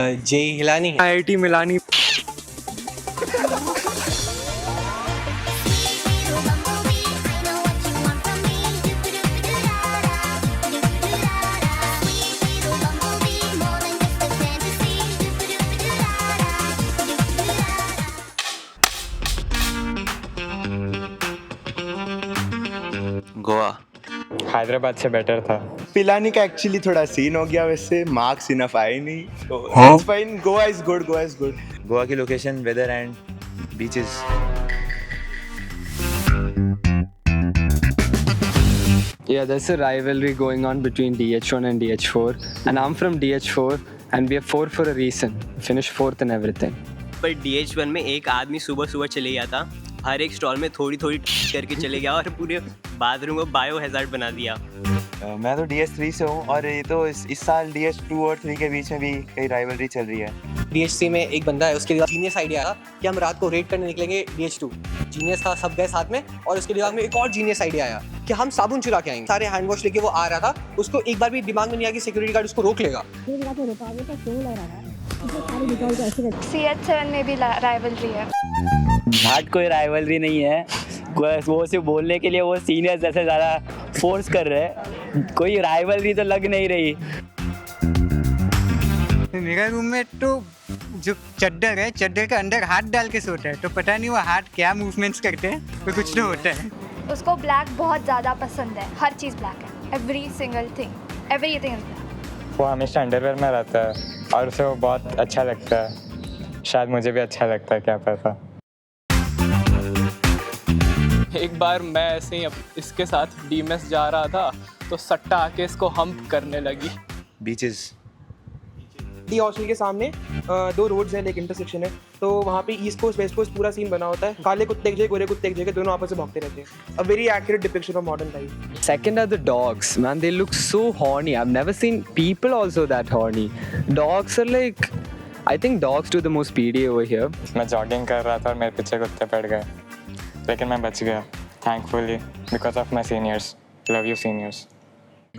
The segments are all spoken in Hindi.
जे हिलानी, IIT मिलानी। गोवा। हैदराबाद से बेटर था। पिलानी का एक्चुअली थोड़ा सीन हो गया, वैसे मार्क्स इनफ आए नहीं, तो it's fine. Goa is good, Goa is good. Goa की location, weather and beaches. Yeah, there's a rivalry going on between DH1 and DH4, and I'm from DH4, and we are 4 for a reason. Finished 4th and everything. पर DH1 में एक आदमी सुबह सुबह चले गया था, हर एक स्टॉल में थोड़ी थोड़ी करके चले गया और पूरे बाथरूम को बायो हैजार्ड बना दिया। मैं तो DS3 से हूँ और ये तो इस साल DS2 और 3 के बीच में भी कई राइवलरी चल रही है। DH3 में एक बंदा है, उसके दिमाग जीनियस आइडिया था कि हम रात को रेड करने निकलेंगे DH2। जीनियस था, सब गए साथ में, और उसके दिमाग में एक और जीनियस आइडिया आया कि हम साबुन चुरा के आएंगे। सारे हैंड वॉश लेके वो आ रहा था, उसको एक बार भी दिमाग में नहीं आया कि सिक्योरिटी गार्ड उसको रोक लेगा। CH7 में भी राइवलरी है। घाट कोई राइवलरी नहीं है, वो सिर्फ बोलने के लिए वो सीनियर्स जैसे ज़्यादा फोर्स कर रहे हैं, कोई राइवलरी तो लग नहीं रही। मेरा रूममेट तो जो चद्दर है, चद्दर के अंदर हाथ डाल के सोता है, तो पता नहीं वो हाथ क्या मूवमेंट्स करते हैं, तो कुछ तो होता है। उसको ब्लैक बहुत ज़्यादा पसंद है, हर चीज़ ब्लैक है, every single thing, everything is black. वो हमेशा अंडरवेयर में रहता है और उसे वो बहुत अच्छा लगता है। शायद मुझे भी अच्छा लगता है, क्या पता। एक बार मैं ऐसे ही इसके साथ डीमेस जा रहा था तो सट्टा आके इसको हम्प करने लगी। बीचेस। डी हॉस्टल के सामने 2 रोड्स हैं, एक इंटरसेक्शन है, तो वहाँ पे ईस्ट कोस्ट वेस्ट कोस्ट पूरा सीन बना होता है। काले कुत्ते एक जगह, गोरे कुत्ते एक जगह, दोनों आपस में भागते रहते हैं। A very accurate depiction of modern life. Second are the dogs, man. They look so horny. I've never seen people also that horny. Dogs are like, I think dogs do the most PD over here. मैं जॉगिंग कर रहा था और मेरे पीछे कुत्ते पड़ गए, लेकिन मैं बच गया thankfully because of my seniors. Love you seniors.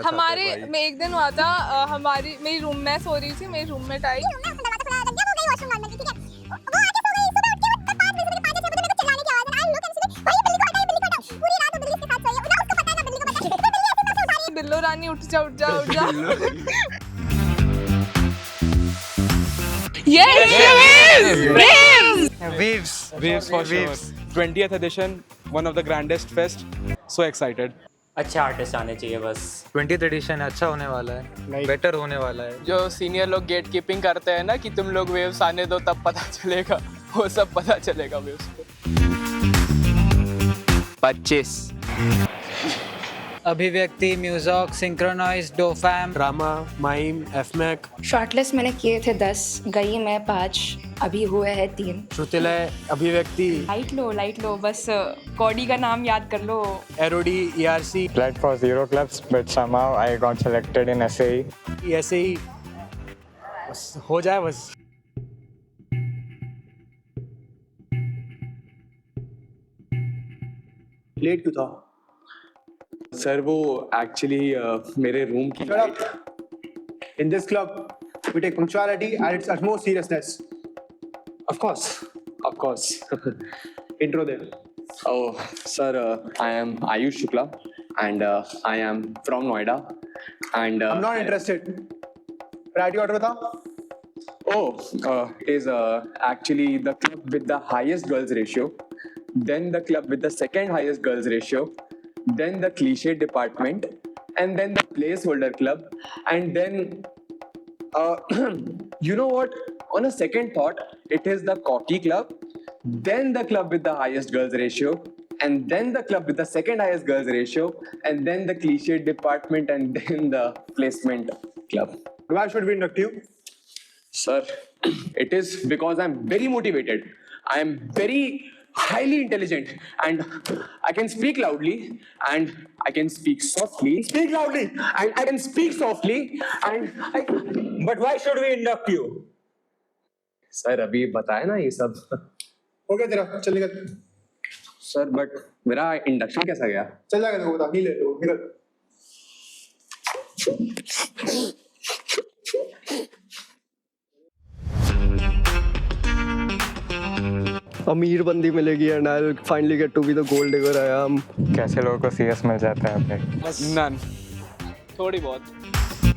हमारे में एक दिन हुआ था, मेरी रूम में सो रही थी, मेरी रूममेट आई, बिल्लो रानी उठ जा उठ जा उठ जा। Waves for sure. 20th edition, one of the grandest fest, so excited। अच्छे आर्टिस्ट आने चाहिए बस। 20th edition अच्छा होने वाला है, better होने वाला है। जो सीनियर लोग गेट कीपिंग करते हैं ना कि तुम लोग वेव्स आने दो तब पता चलेगा, वो सब पता चलेगा वेव्स को। 25 अभिव्यक्ति, म्यूजॉक, सिंक्रोनाइज, डोफैम, ड्रामा, माइम, एफमैक। शॉर्टलिस्ट मैंने किए थे 10, गई मैं 5, अभी हुए हैं 3। श्रुतिलय, अभिव्यक्ति, लाइट लो बस, कॉडी का नाम याद कर लो। एरोडी, ERC, Applied for 0 clubs but somehow I got selected in SAE। ऐसे ही बस हो जाए बस। लेट क्यों था? सर वो एक्चुअली मेरे रूम की In this club, we take punctuality at its utmost seriousness. Of course Intro there. Oh sir, I am Ayush Shukla and I am from Noida and I'm not interested. Priority order था? It is actually the club with the highest girls ratio, then the club with the second highest girls ratio, then the cliche department, and then the placeholder club, and then you know what, on a second thought it is the cocky club, then the club with the highest girls ratio, and then the club with the second highest girls ratio, and then the cliche department, and then the placement club. Why should we induct you? Sir, it is because I'm very motivated. I am very highly intelligent and I can speak loudly and I can speak softly. Speak loudly. And I can speak softly and I... But why should we induct you? Sir, अभी बताया ना ये सब। हो गया तेरा, चल निकल। सर बट मेरा इंडक्शन कैसा गया? चल जाएगा, देखो बता, नहीं ले लो, निकल। अमीर बंदी मिलेगी and I will finally get to be the gold digger I am. कैसे लोगों को CS मिल जाता है भाई? नन। थोड़ी बहुत।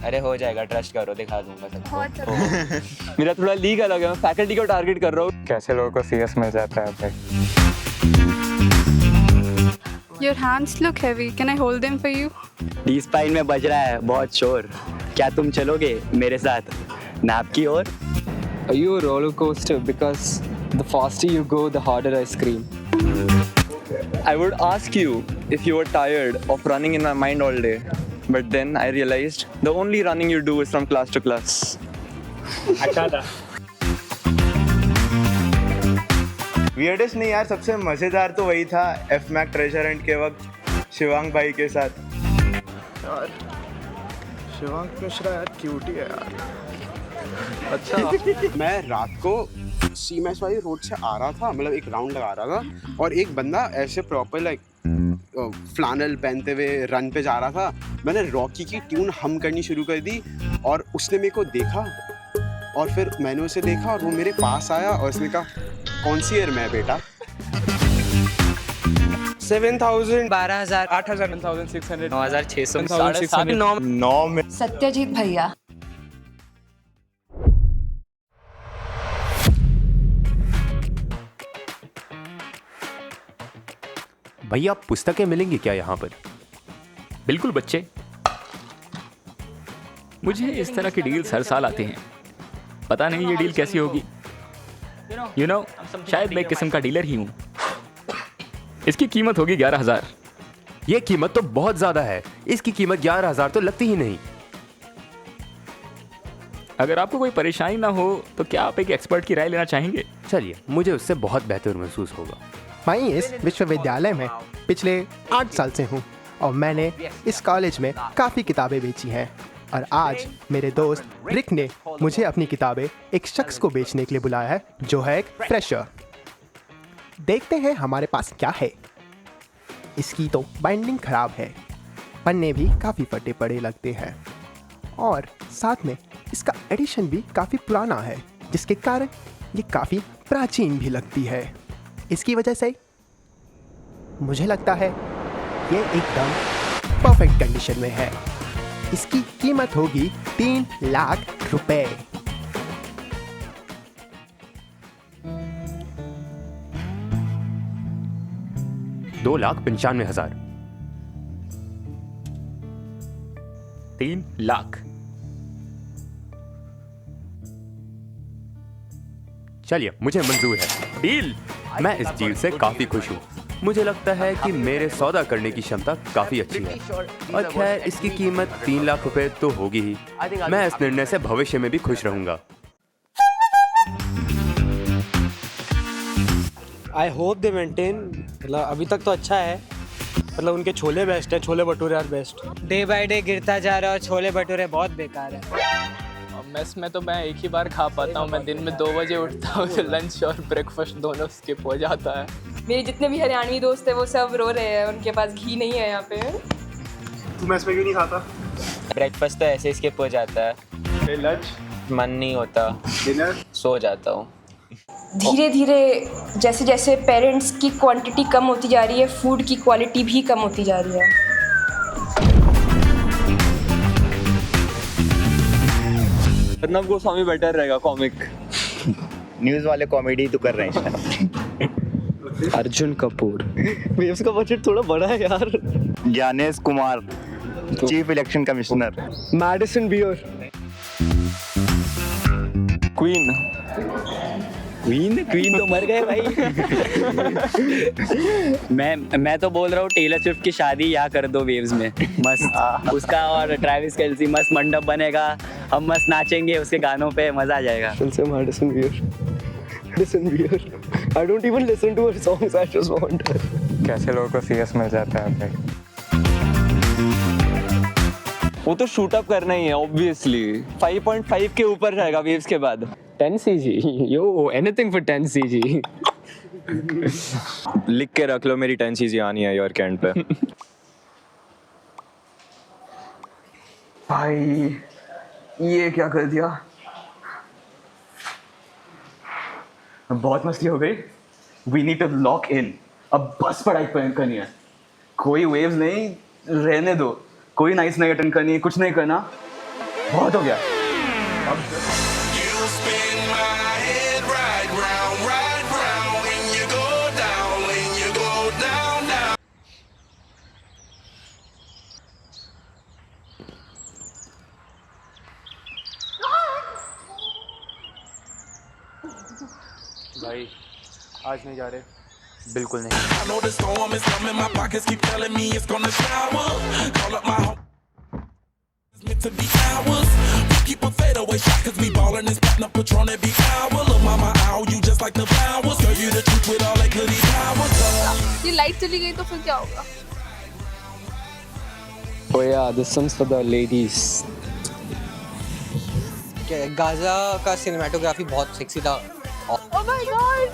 अरे हो जाएगा, ट्रस्ट करो, दिखा दूंगा सबको। बहुत ज़्यादा। मेरा थोड़ा लीग अलग है, मैं फैकल्टी को टारगेट कर रहा हूँ। कैसे लोगों को CS मिल जाता है भाई? Your hands look heavy. Can I hold them for you? D spine में बज रहा है बहुत शोर। क्या तुम चलोगे मेरे साथ नैप की ओर? Are you a roller coaster? Because the faster you go, the harder I scream. I would ask you if you were tired of running in my mind all day, but then I realized the only running you do is from class to class. Weirdest नहीं यार, सबसे मज़ेदार तो वही था एफ-मैक ट्रेजर हंट के वक्त शिवांग भाई के साथ। यार शिवांग मिश्रा यार क्यूट ही है यार। अच्छा मैं रात को CMS वाली रोड से आ रहा था, मतलब एक राउंड लगा रहा था और एक बंदा ऐसे प्रॉपर लाइक फ्लानल पहनते हुए रन पे जा रहा था। मैंने रॉकी की ट्यून हम करनी शुरू कर दी और उसने मेरे को देखा और फिर मैंने उसे देखा और वो मेरे पास आया और उसने कहा कौन सी ईयर में है बेटा? 7,000 12,000 8,000 9,600 9,600 9 में सत्यजीत भैया। भैया पुस्तकें मिलेंगी क्या यहाँ पर? बिल्कुल बच्चे, मुझे इस तरह की डील्स हर साल आती हैं। पता नहीं ये डील कैसी होगी। You know, शायद मैं एक किस्म का डीलर ही हूँ। इसकी कीमत होगी 11,000। ये कीमत तो बहुत ज्यादा है। इसकी कीमत 11,000 तो लगती ही नहीं। अगर आपको कोई परेशानी ना हो तो क्या आप एक एक्सपर्ट की राय लेना चाहेंगे? चलिए, मुझे उससे बहुत बेहतर महसूस होगा। मैं इस विश्वविद्यालय में पिछले 8 साल से हूँ और मैंने इस कॉलेज में काफ़ी किताबें बेची हैं और आज मेरे दोस्त रिक ने मुझे अपनी किताबें एक शख्स को बेचने के लिए बुलाया है जो है एक फ्रेशर। देखते हैं हमारे पास क्या है। इसकी तो बाइंडिंग खराब है, पन्ने भी काफ़ी फटे पड़े लगते हैं और साथ में इसका एडिशन भी काफ़ी पुराना है, जिसके कारण ये काफ़ी प्राचीन भी लगती है। इसकी वजह से मुझे लगता है ये एकदम परफेक्ट कंडीशन में है। इसकी कीमत होगी 3 लाख रुपए। $2,95,000। 3 लाख। चलिए, मुझे मंजूर है। डील। मैं इस डील से काफी खुश हूँ। मुझे लगता है कि मेरे सौदा करने की क्षमता काफी अच्छी है और खैर इसकी कीमत 3 लाख रुपए तो होगी ही। मैं इस निर्णय से भविष्य में भी खुश रहूंगा। आई होप दे मेंटेन, मतलब अभी तक तो अच्छा है, मतलब उनके छोले बेस्ट है, chole bhature are best. Day by day गिरता जा रहा है और छोले भटूरे बहुत बेकार है। मेस में तो मैं एक ही बार खा पाता हूँ। मैं दिन में 2 बजे उठता हूँ तो लंच और ब्रेकफास्ट दोनों स्किप हो जाता है। मेरे जितने भी हरियाणवी दोस्त हैं वो सब रो रहे हैं, उनके पास घी नहीं है यहाँ पे। तू मेस में क्यों नहीं खाता? ब्रेकफास्ट तो ऐसे स्किप हो जाता है। लंच मन नहीं होता, डिनर सो जाता हूँ। धीरे धीरे जैसे जैसे पेरेंट्स की क्वांटिटी कम होती जा रही है, फूड की क्वालिटी भी कम होती जा रही है। अर्नब गोस्वामी बेटर रहेगा कॉमिक। न्यूज़ वाले कॉमेडी तो कर रहे हैं। अर्जुन कपूर। वेव्स का बजट थोड़ा बड़ा है यार। Gyanesh Kumar, chief election commissioner. Madison Beer. Queen. Queen तो मर गए भाई। मैं तो बोल रहा हूँ टेलर स्विफ्ट की शादी यहाँ कर दो वेव्स में, मस्त। उसका और ट्रैविस केल्सी मस्त मंडप बनेगा, हम मस्त नाचेंगे उसके गानों पे, मजा आ जाएगा। Madison Beer. I don't even listen to her songs, I just want her. कैसे लोगों को CS मिल जाता है भाई? वो तो शूट अप करना ही है ऑब्वियसली। 5.5 के ऊपर जाएगा वेव्स के बाद। 10 CG, yo anything for 10 CG। लिख के रख लो, मेरी 10 CG आनी है योर कैंड पे। भाई ये क्या कर दिया, बहुत मस्ती हो गई। We need to lock in. अब बस पढ़ाई करनी है, कोई वेव्स नहीं, रहने दो. कोई नाइट्स नहीं अटेंड करनी है, कुछ नहीं करना, बहुत हो गया. भाई आज नहीं जा रहे. बिल्कुल नहीं. I know the storm is coming, my pockets keep telling me it's gonna shower. Call up my home. It's meant to be ours. We keep a fadeaway shot cause we ballin' this platinum Patron every hour. Look mama, ow, you just like the flowers. Girl, you the truth with all that goody powers. ये लाइट चली गई तो फिर क्या होगा? Oh yeah, this one's for the ladies. Gaza का सिनेमेटोग्राफी बहुत सेक्सी था. Oh my God!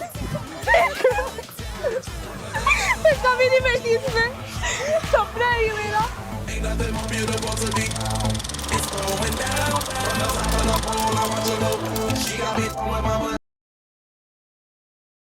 मैं कभी नहीं बैठी इसमें. सपना है ये मेरा. Ain't nothing more beautiful to be. It's going down. From the top of the pole, I watch her go. She got me throwing my money.